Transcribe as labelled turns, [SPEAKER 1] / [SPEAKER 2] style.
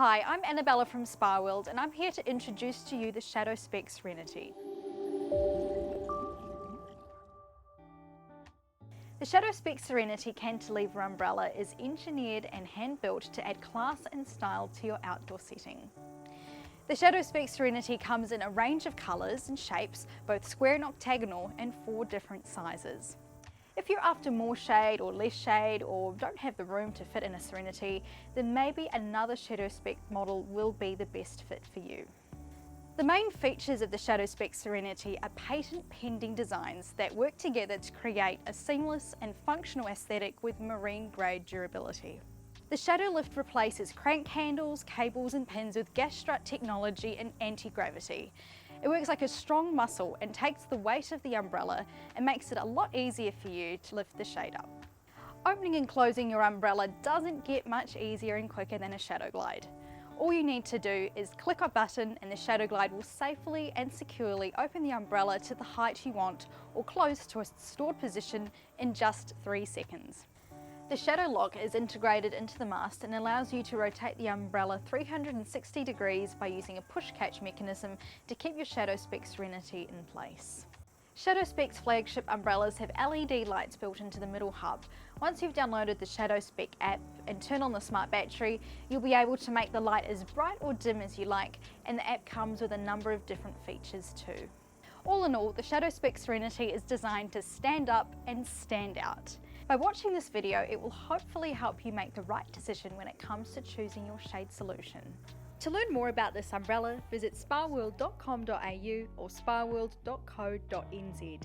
[SPEAKER 1] Hi, I'm Annabella from SpaWorld and I'm here to introduce to you the Shadowspec Serenity. The Shadowspec Serenity cantilever umbrella is engineered and hand-built to add class and style to your outdoor setting. The Shadowspec Serenity comes in a range of colours and shapes, both square and octagonal, and 4 different sizes. If you're after more shade or less shade, or don't have the room to fit in a Serenity, then maybe another Shadowspec model will be the best fit for you. The main features of the Shadowspec Serenity are patent-pending designs that work together to create a seamless and functional aesthetic with marine-grade durability. The ShadowLift replaces crank handles, cables and pins with gas strut technology and anti-gravity. It works like a strong muscle and takes the weight of the umbrella and makes it a lot easier for you to lift the shade up. Opening and closing your umbrella doesn't get much easier and quicker than a ShadowGlide. All you need to do is click a button and the ShadowGlide will safely and securely open the umbrella to the height you want or close to a stored position in just 3 seconds. The ShadowLock is integrated into the mast and allows you to rotate the umbrella 360 degrees by using a push-catch mechanism to keep your Shadowspec Serenity in place. Shadowspec's flagship umbrellas have LED lights built into the middle hub. Once you've downloaded the Shadowspec app and turn on the smart battery, you'll be able to make the light as bright or dim as you like, and the app comes with a number of different features too. All in all, the Shadowspec Serenity is designed to stand up and stand out. By watching this video, it will hopefully help you make the right decision when it comes to choosing your shade solution. To learn more about this umbrella, visit spaworld.com.au or spaworld.co.nz.